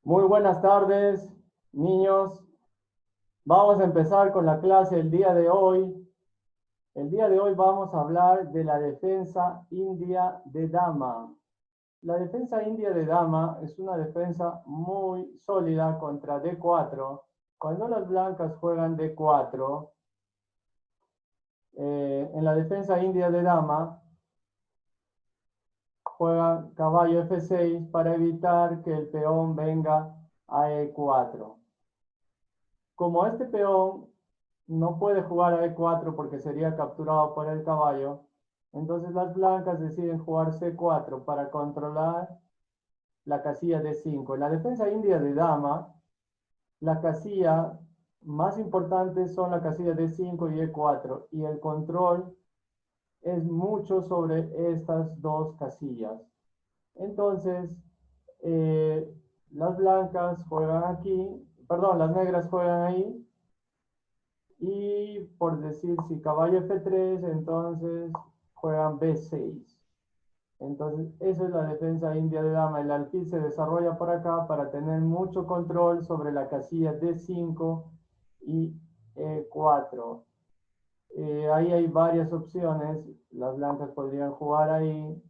Muy buenas tardes, niños. Vamos a empezar con la clase el día de hoy. El día de hoy vamos a hablar de la defensa india de dama. La defensa india de dama es una defensa muy sólida contra D4. Cuando las blancas juegan D4, en la defensa india de dama, juegan caballo F6 para evitar que el peón venga a E4. Como este peón no puede jugar a E4 porque sería capturado por el caballo, entonces las blancas deciden jugar C4 para controlar la casilla D5. En la defensa india de dama, la casilla más importante son la casilla D5 y E4, y el control es mucho sobre estas dos casillas. Entonces, las blancas juegan aquí, perdón, las negras juegan ahí, y por decir, si caballo F3, entonces juegan B6. Entonces, esa es la defensa india de dama. El alfil se desarrolla por acá para tener mucho control sobre la casilla D5 y E4. Ahí hay varias opciones. Las blancas podrían jugar ahí.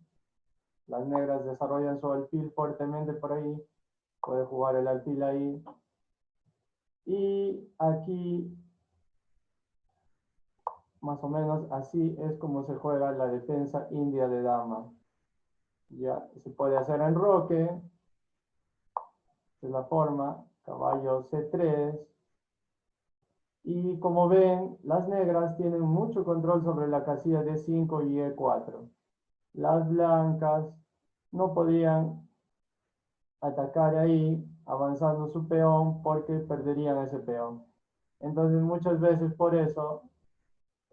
Las negras desarrollan su alfil fuertemente por ahí. Puede jugar el alfil ahí. Y aquí, más o menos así es como se juega la defensa india de dama. Ya se puede hacer enroque. Esta es la forma. Caballo C3. Y como ven, las negras tienen mucho control sobre la casilla D5 y E4. Las blancas no podían atacar ahí avanzando su peón porque perderían ese peón. Entonces muchas veces por eso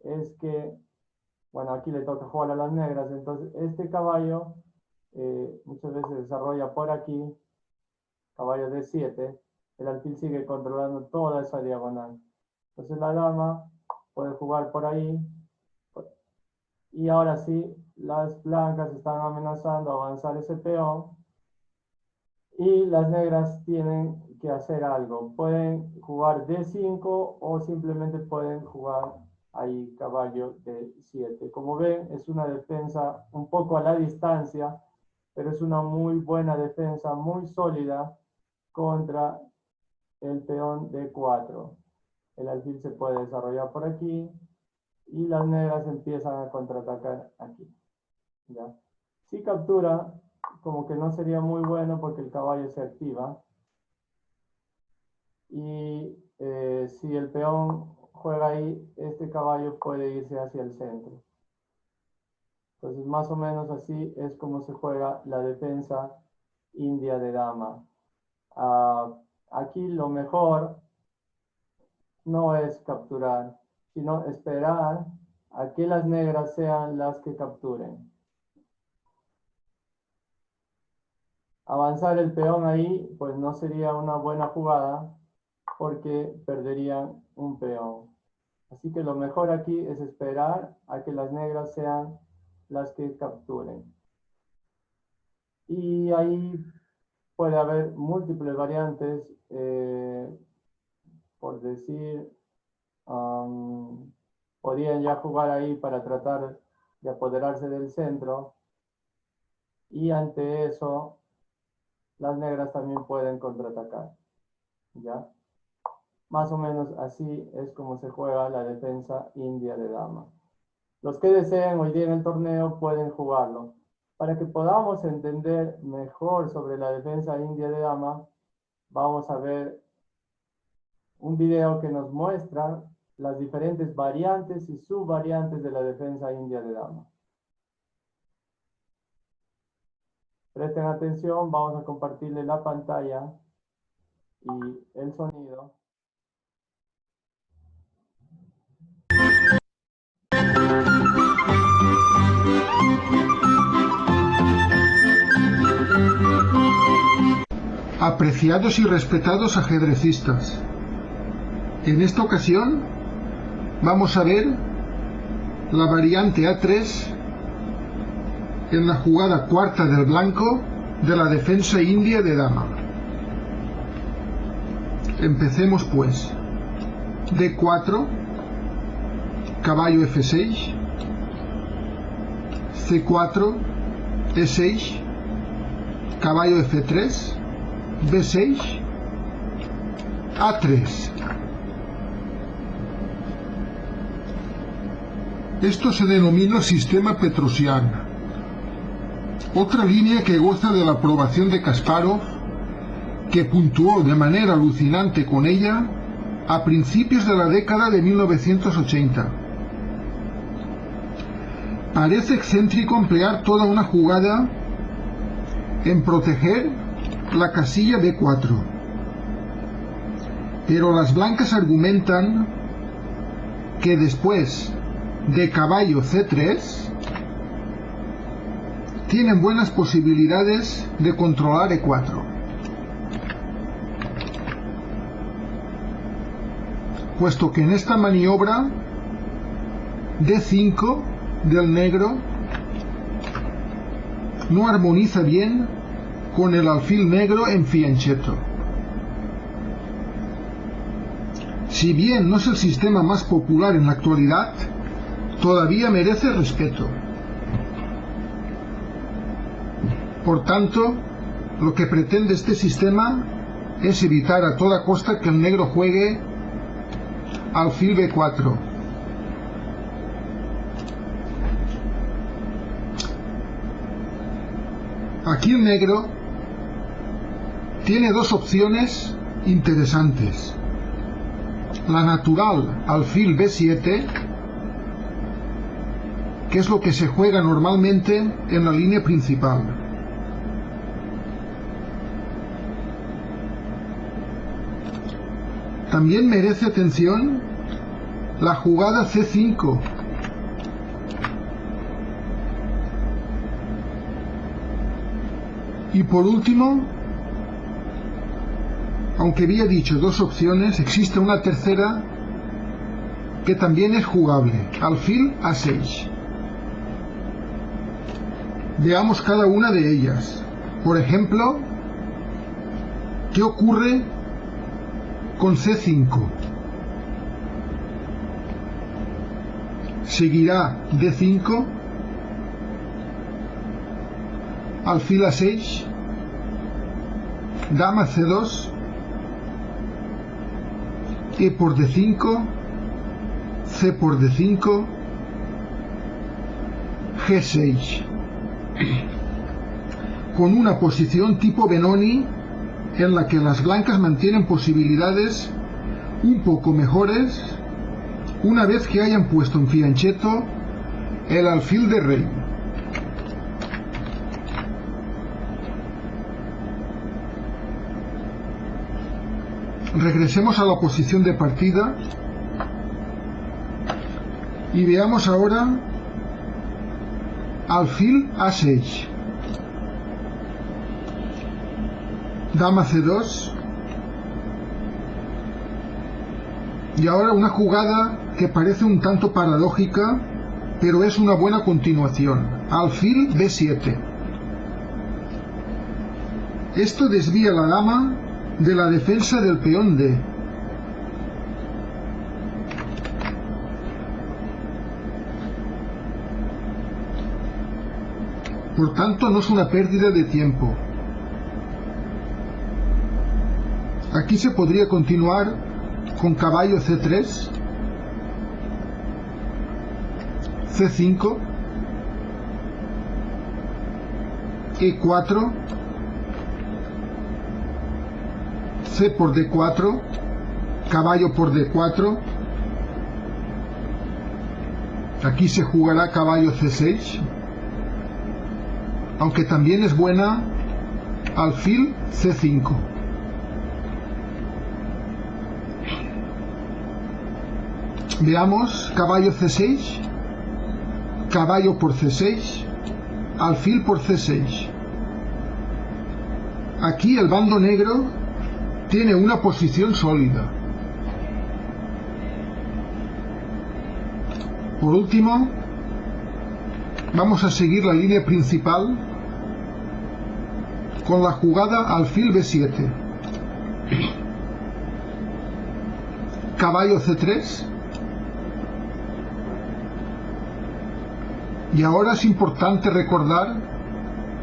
es que, bueno, aquí le toca jugar a las negras. Entonces este caballo muchas veces se desarrolla por aquí, caballo D7. El alfil sigue controlando toda esa diagonal. Entonces la dama puede jugar por ahí. Y ahora sí, las blancas están amenazando avanzar ese peón. Y las negras tienen que hacer algo. Pueden jugar D5 o simplemente pueden jugar ahí caballo D7. Como ven, es una defensa un poco a la distancia, pero es una muy buena defensa, muy sólida contra el peón D4. El alfil se puede desarrollar por aquí y las negras empiezan a contraatacar aquí. ¿Ya? Si captura, como que no sería muy bueno porque el caballo se activa. Y si el peón juega ahí, este caballo puede irse hacia el centro. Entonces, más o menos así es como se juega la defensa india de dama. Aquí lo mejor no es capturar, sino esperar a que las negras sean las que capturen. Avanzar el peón ahí, pues no sería una buena jugada porque perderían un peón. Así que lo mejor aquí es esperar a que las negras sean las que capturen. Y ahí puede haber múltiples variantes, por decir, podrían ya jugar ahí para tratar de apoderarse del centro. Y ante eso, las negras también pueden contraatacar. ¿Ya? Más o menos así es como se juega la defensa india de dama. Los que deseen hoy día en el torneo pueden jugarlo. Para que podamos entender mejor sobre la defensa india de dama, vamos a ver un video que nos muestra las diferentes variantes y subvariantes de la defensa india de dama. Presten atención, vamos a compartirle la pantalla y el sonido. Apreciados y respetados ajedrecistas, en esta ocasión vamos a ver la variante A3 en la jugada cuarta del blanco de la defensa india de dama. Empecemos pues. D4, caballo F6, C4, E6, caballo F3, B6, A3. Esto se denomina sistema Petrosian. Otra línea que goza de la aprobación de Kasparov, que puntuó de manera alucinante con ella a principios de la década de 1980. Parece excéntrico emplear toda una jugada en proteger la casilla D4, pero las blancas argumentan que después de caballo C3 tienen buenas posibilidades de controlar E4. Puesto que en esta maniobra D5 del negro no armoniza bien con el alfil negro en fianchetto. Si bien no es el sistema más popular en la actualidad, todavía merece respeto. Por tanto, lo que pretende este sistema es evitar a toda costa que el negro juegue alfil B4. Aquí el negro tiene dos opciones interesantes. La natural alfil B7, que es lo que se juega normalmente en la línea principal. También merece atención la jugada C5. Y por último, aunque había dicho dos opciones, existe una tercera que también es jugable, alfil A6. Veamos cada una de ellas. Por ejemplo, ¿qué ocurre con C5? Seguirá D5, alfil A6, dama C2, E por D5, C por D5, G6, con una posición tipo Benoni en la que las blancas mantienen posibilidades un poco mejores una vez que hayan puesto en fianchetto el alfil de rey. Regresemos a la posición de partida y veamos ahora alfil A6, dama C2, y ahora una jugada que parece un tanto paradójica, pero es una buena continuación, alfil B7. Esto desvía la dama de la defensa del peón D. Por tanto, no es una pérdida de tiempo. Aquí se podría continuar con caballo C3, C5, E4, C por D4, caballo por D4. Aquí se jugará caballo C6, aunque también es buena alfil C5. Veamos caballo C6, caballo por C6, alfil por C6. Aquí el bando negro tiene una posición sólida. Por último, vamos a seguir la línea principal con la jugada alfil B7. caballo C3. Y ahora es importante recordar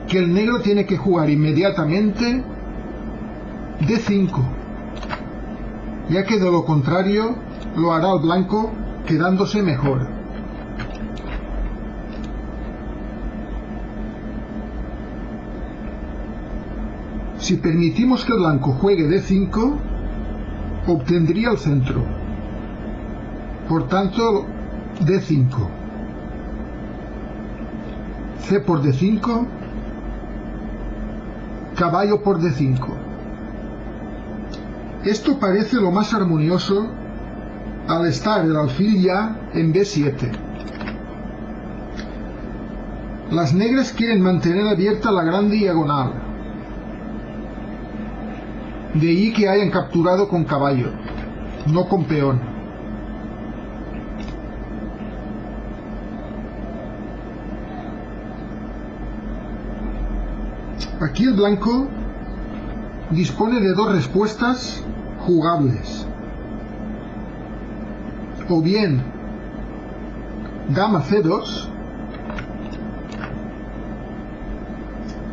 que el negro tiene que jugar inmediatamente D5, ya que de lo contrario lo hará el blanco quedándose mejor. Si permitimos que el blanco juegue D5, obtendría el centro. Por tanto, D5. C por D5, caballo por D5. Esto parece lo más armonioso al estar el alfil ya en B7. Las negras quieren mantener abierta la gran diagonal. De ahí que hayan capturado con caballo, no con peón. Aquí el blanco dispone de dos respuestas jugables. O bien dama C2,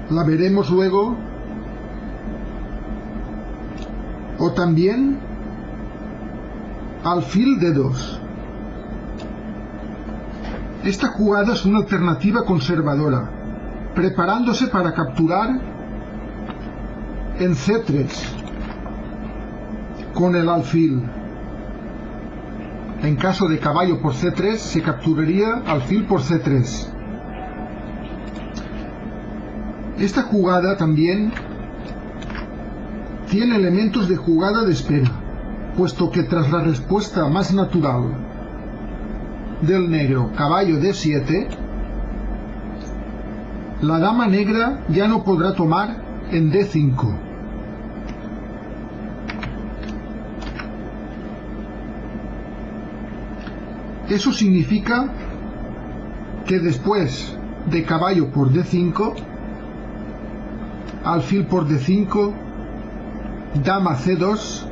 la veremos luego, o también alfil D2. Esta jugada es una alternativa conservadora, preparándose para capturar en C3 con el alfil. En caso de caballo por C3 se capturaría alfil por C3. Esta jugada también tiene elementos de jugada de espera, puesto que tras la respuesta más natural del negro, caballo D7, la dama negra ya no podrá tomar en D5. Eso significa que después de caballo por D5, alfil por D5, dama C2,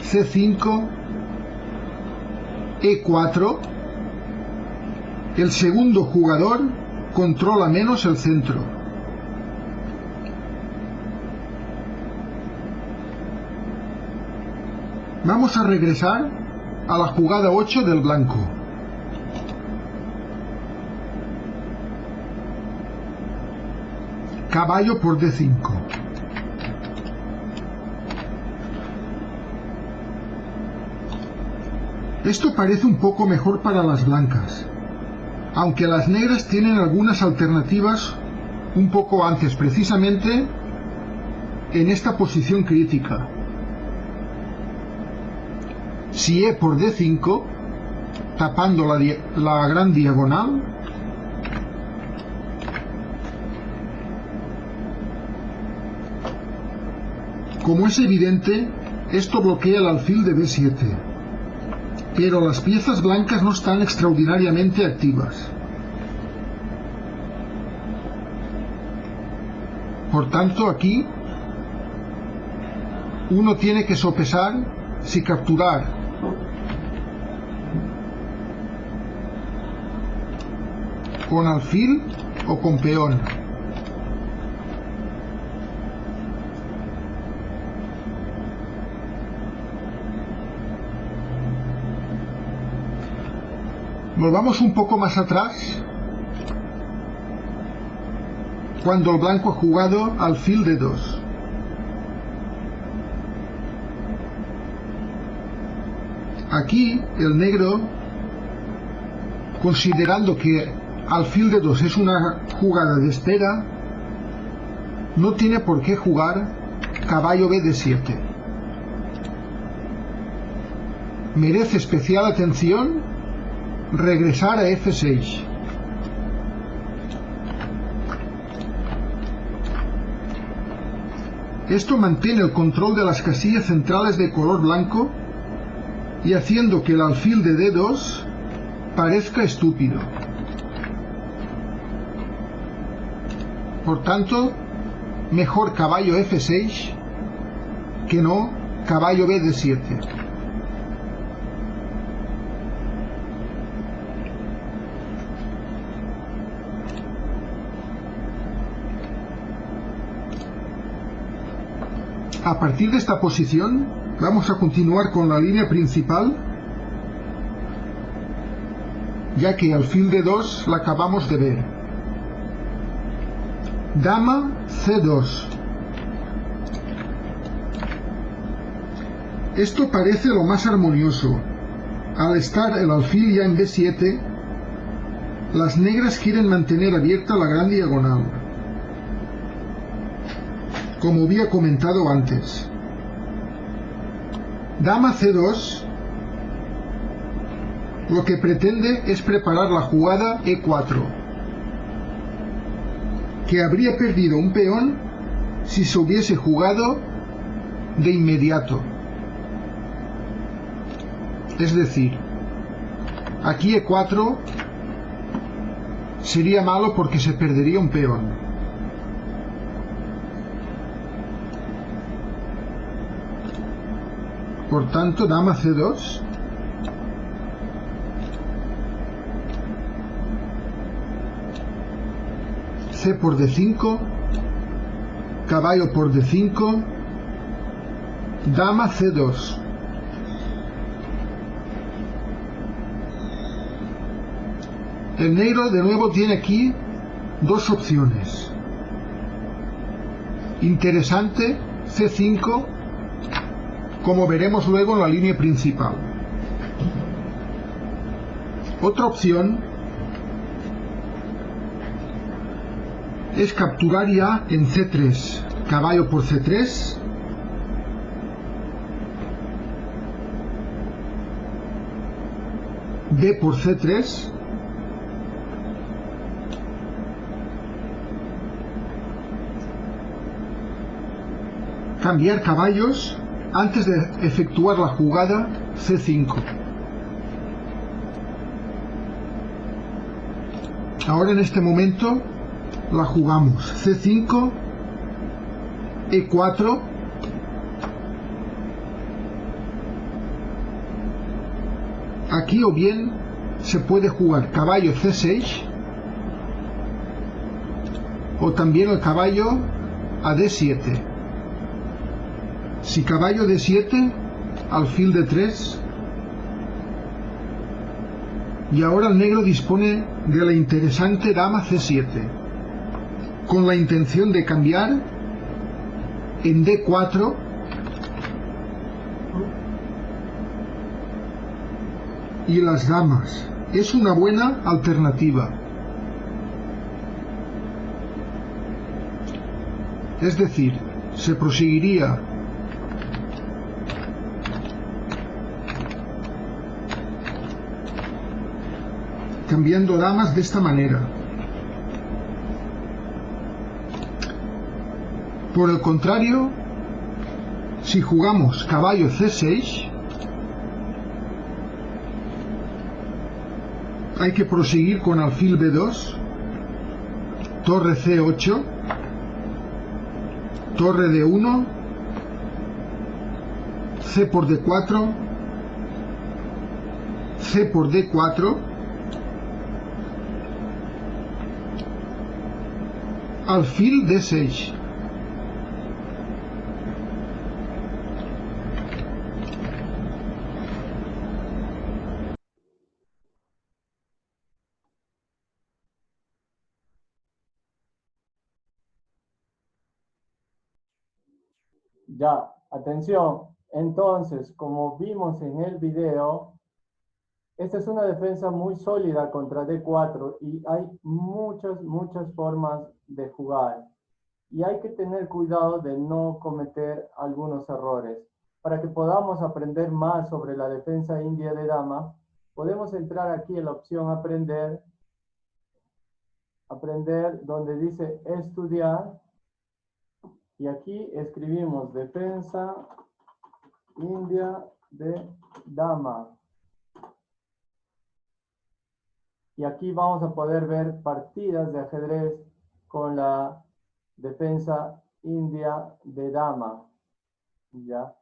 C5, E4, el segundo jugador controla menos el centro. Vamos a regresar a la jugada 8 del blanco. Caballo por D5. Esto parece un poco mejor para las blancas, aunque las negras tienen algunas alternativas un poco antes, precisamente en esta posición crítica. Si E por D5, tapando la gran diagonal, como es evidente, esto bloquea el alfil de B7, pero las piezas blancas no están extraordinariamente activas. Por tanto, aquí uno tiene que sopesar si capturar con alfil o con peón. Volvamos un poco más atrás, cuando el blanco ha jugado alfil D2. Aquí el negro, considerando que alfil D2 es una jugada de espera, no tiene por qué jugar caballo BD7. Merece especial atención regresar a F6. Esto mantiene el control de las casillas centrales de color blanco y haciendo que el alfil de D2 parezca estúpido. Por tanto, mejor caballo F6 que no caballo BD7. A partir de esta posición, vamos a continuar con la línea principal, ya que alfil de 2 la acabamos de ver. Dama C2. Esto parece lo más armonioso. Al estar el alfil ya en B7, las negras quieren mantener abierta la gran diagonal, como había comentado antes. Dama C2 lo que pretende es preparar la jugada E4, que habría perdido un peón si se hubiese jugado de inmediato. Es decir, aquí E4 sería malo porque se perdería un peón. Por tanto, dama C2. C por D5. Caballo por D5. Dama C2. El negro de nuevo tiene aquí dos opciones. Interesante, C5, como veremos luego en la línea principal. Otra opción es capturar ya en C3, caballo por C3, B por C3, cambiar caballos antes de efectuar la jugada C5. Ahora en este momento la jugamos C5, E4, aquí o bien se puede jugar caballo C6 o también el caballo a D7. Si caballo D7, alfil D3, y ahora el negro dispone de la interesante dama C7, con la intención de cambiar en D4 y las damas. Es una buena alternativa. Es decir, se proseguiría cambiando damas de esta manera. Por el contrario, si jugamos caballo C6, hay que proseguir con alfil B2, torre C8, torre D1, C por D4, C por D4, alfil D6. Ya, atención. Entonces, como vimos en el video, esta es una defensa muy sólida contra D4 y hay muchas formas de jugar. Y hay que tener cuidado de no cometer algunos errores. Para que podamos aprender más sobre la defensa india de dama, podemos entrar aquí en la opción aprender donde dice estudiar, y aquí escribimos defensa india de dama. Y aquí vamos a poder ver partidas de ajedrez con la defensa india de dama. ¿Ya?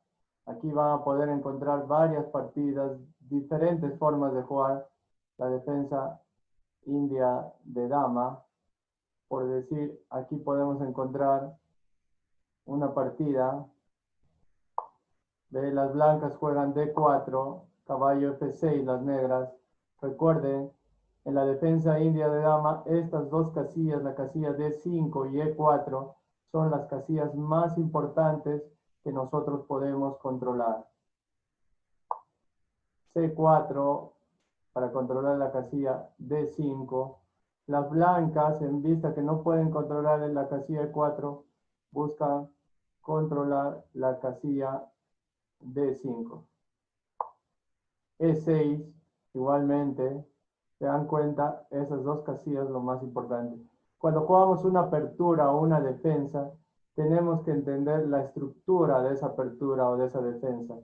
Aquí van a poder encontrar varias partidas, diferentes formas de jugar la defensa india de dama. Por decir, aquí podemos encontrar una partida Ve, las blancas juegan D4, caballo F6, las negras. Recuerden, en la defensa india de dama, estas dos casillas, la casilla D5 y E4, son las casillas más importantes que nosotros podemos controlar. C4 para controlar la casilla D5. Las blancas, en vista que no pueden controlar en la casilla E4, buscan controlar la casilla D5. E6, igualmente, se dan cuenta, esas dos casillas lo más importante. Cuando jugamos una apertura o una defensa, tenemos que entender la estructura de esa apertura o de esa defensa.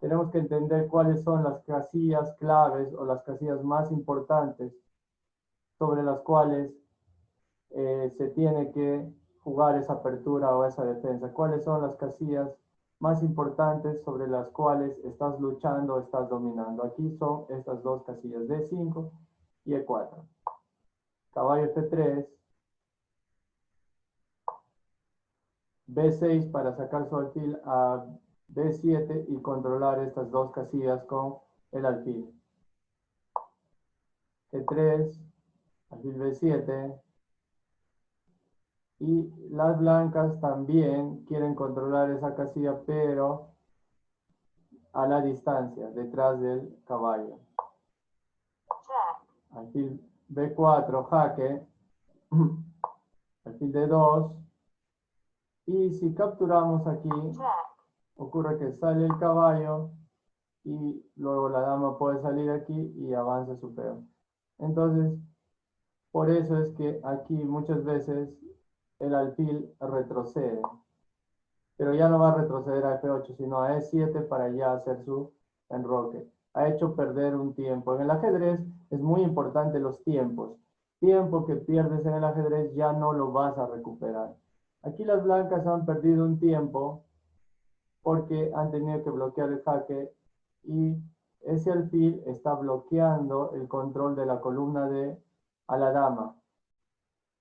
Tenemos que entender cuáles son las casillas claves o las casillas más importantes sobre las cuales se tiene que jugar esa apertura o esa defensa. ¿Cuáles son las casillas más importantes sobre las cuales estás luchando o estás dominando? Aquí son estas dos casillas, D5 y E4. Caballo F3, B6 para sacar su alfil a B7 y controlar estas dos casillas con el alfil. G3, alfil B7. Y las blancas también quieren controlar esa casilla, pero a la distancia, detrás del caballo. Alfil B4, jaque. Alfil D2. Y si capturamos aquí, ocurre que sale el caballo y luego la dama puede salir aquí y avanza su peón. Entonces, por eso es que aquí muchas veces el alfil retrocede. Pero ya no va a retroceder a F8, sino a E7 para ya hacer su enroque. Ha hecho perder un tiempo. En el ajedrez es muy importante los tiempos. Tiempo que pierdes en el ajedrez ya no lo vas a recuperar. Aquí las blancas han perdido un tiempo porque han tenido que bloquear el jaque y ese alfil está bloqueando el control de la columna D a la dama.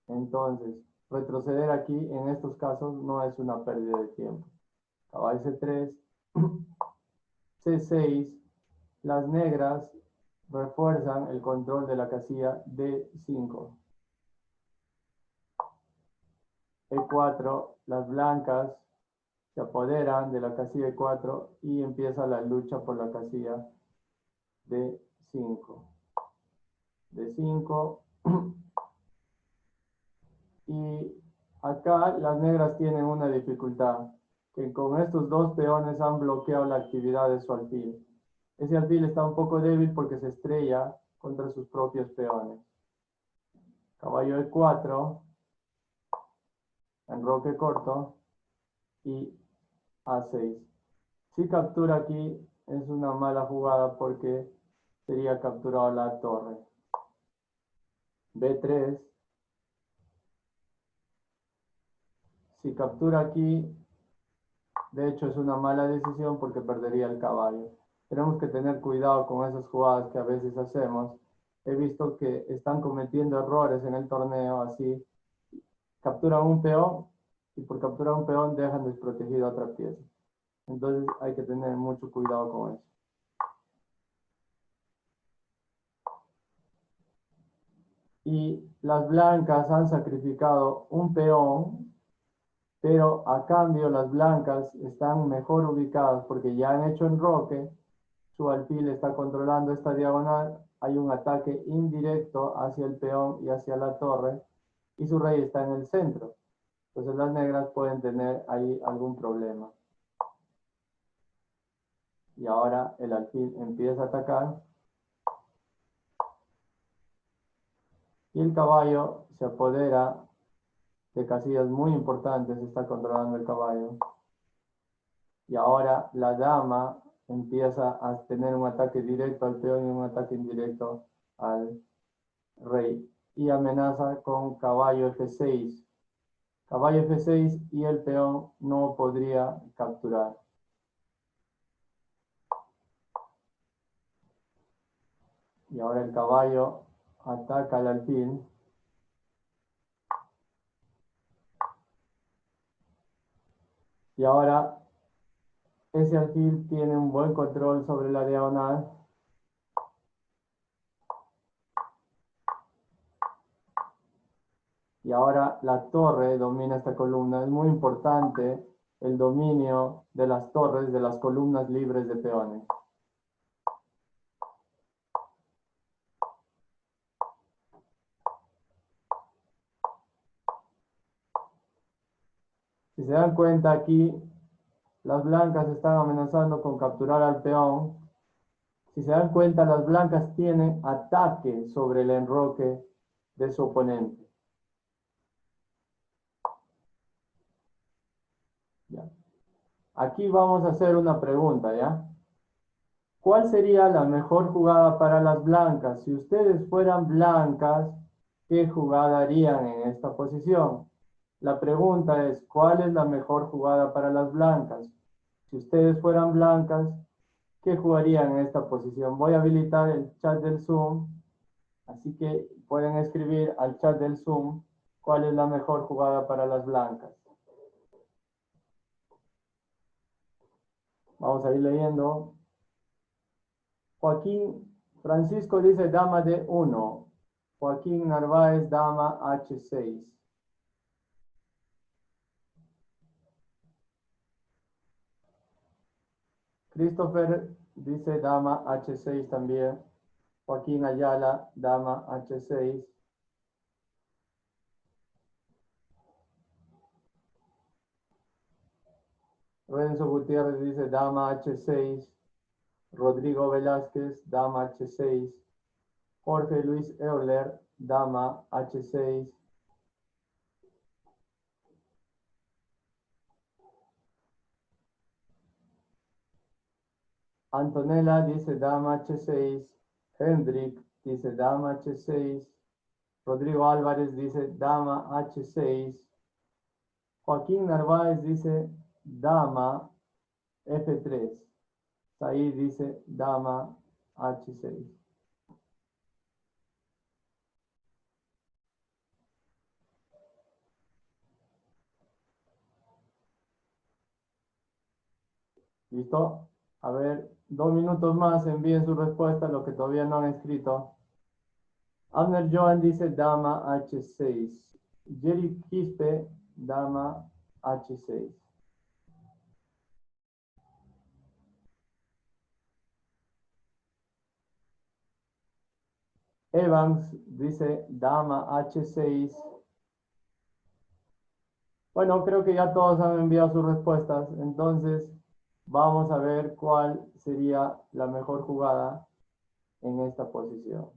Entonces, retroceder aquí en estos casos no es una pérdida de tiempo. Caballo C3, C6, las negras refuerzan el control de la casilla D5. E4, las blancas se apoderan de la casilla E4 y empieza la lucha por la casilla D5. D5. Y acá las negras tienen una dificultad, que con estos dos peones han bloqueado la actividad de su alfil. Ese alfil está un poco débil porque se estrella contra sus propios peones. Caballo E4, enroque corto y A6. Si captura aquí es una mala jugada porque sería capturado la torre. B3. Si captura aquí, de hecho es una mala decisión porque perdería el caballo. Tenemos que tener cuidado con esas jugadas que a veces hacemos. He visto que están cometiendo errores en el torneo así. Capturan un peón y por capturar un peón dejan desprotegida otra pieza. Entonces hay que tener mucho cuidado con eso. Y las blancas han sacrificado un peón, pero a cambio las blancas están mejor ubicadas porque ya han hecho enroque, su alfil está controlando esta diagonal, hay un ataque indirecto hacia el peón y hacia la torre, y su rey está en el centro. Entonces las negras pueden tener ahí algún problema. Y ahora el alfil empieza a atacar. Y el caballo se apodera de casillas muy importantes, está controlando el caballo. Y ahora la dama empieza a tener un ataque directo al peón y un ataque indirecto al rey. Y amenaza con caballo F6. Caballo F6 y el peón no podría capturar. Y ahora el caballo ataca al alfil. Y ahora ese alfil tiene un buen control sobre la diagonal. Y ahora la torre domina esta columna. Es muy importante el dominio de las torres, de las columnas libres de peones. Si se dan cuenta aquí, las blancas están amenazando con capturar al peón. Si se dan cuenta, las blancas tienen ataque sobre el enroque de su oponente. ¿Ya? Aquí vamos a hacer una pregunta, ¿ya? ¿Cuál sería la mejor jugada para las blancas? Si ustedes fueran blancas, ¿qué jugada harían en esta posición? La pregunta es, ¿cuál es la mejor jugada para las blancas? Si ustedes fueran blancas, ¿qué jugarían en esta posición? Voy a habilitar el chat del Zoom, así que pueden escribir al chat del Zoom cuál es la mejor jugada para las blancas. Vamos a ir leyendo. Joaquín Francisco dice dama D1. Joaquín Narváez, dama H6. Christopher dice dama H6 también. Joaquín Ayala, dama H6. Renzo Gutiérrez dice dama H6. Rodrigo Velázquez, dama H6. Jorge Luis Euler, dama H6. Antonella dice dama H6. Hendrik dice dama H6. Rodrigo Álvarez dice dama H6. Joaquín Narváez dice dama F3. Said dice dama H6. ¿Listo? A ver, 2 minutos más, envíen su respuesta, los que todavía no han escrito. Abner Joan dice dama H6. Jerry Quispe, dama H6. Evans dice dama H6. Bueno, creo que ya todos han enviado sus respuestas, entonces vamos a ver cuál sería la mejor jugada en esta posición.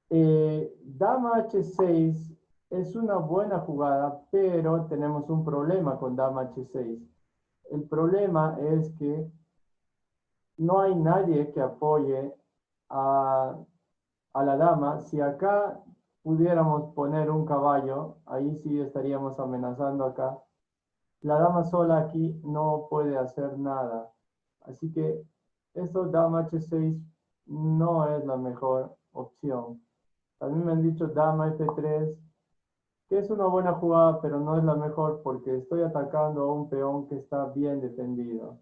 Dama H6 es una buena jugada, pero tenemos un problema con dama H6. El problema es que no hay nadie que apoye a la dama. Si acá pudiéramos poner un caballo, ahí sí estaríamos amenazando acá. La dama sola aquí no puede hacer nada. Así que esto dama H6 no es la mejor opción. También me han dicho dama F3, que es una buena jugada, pero no es la mejor porque estoy atacando a un peón que está bien defendido.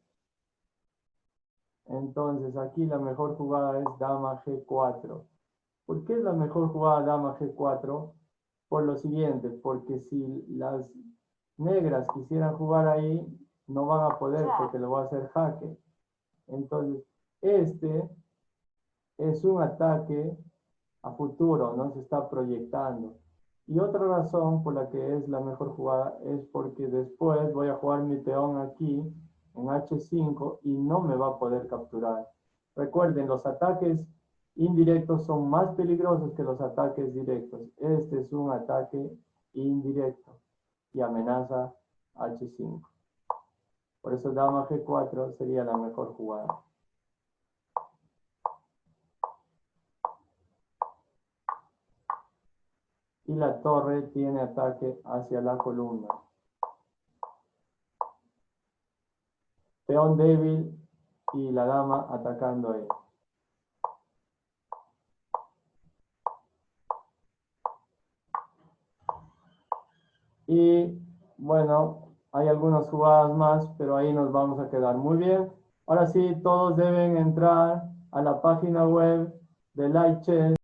Entonces aquí la mejor jugada es dama G4. ¿Por qué es la mejor jugada dama G4? Por lo siguiente, porque si las negras quisieran jugar ahí, no van a poder porque le voy a hacer jaque. Entonces, este es un ataque a futuro, ¿no? Se está proyectando. Y otra razón por la que es la mejor jugada es porque después voy a jugar mi peón aquí en H5 y no me va a poder capturar. Recuerden, los ataques indirectos son más peligrosos que los ataques directos. Este es un ataque indirecto y amenaza H5. Por eso dama G4 sería la mejor jugada. Y la torre tiene ataque hacia la columna. Peón débil y la dama atacando ahí. Y bueno, Hay algunas jugadas más, pero ahí nos vamos a quedar muy bien. Ahora sí, todos deben entrar a la página web de Light Chess.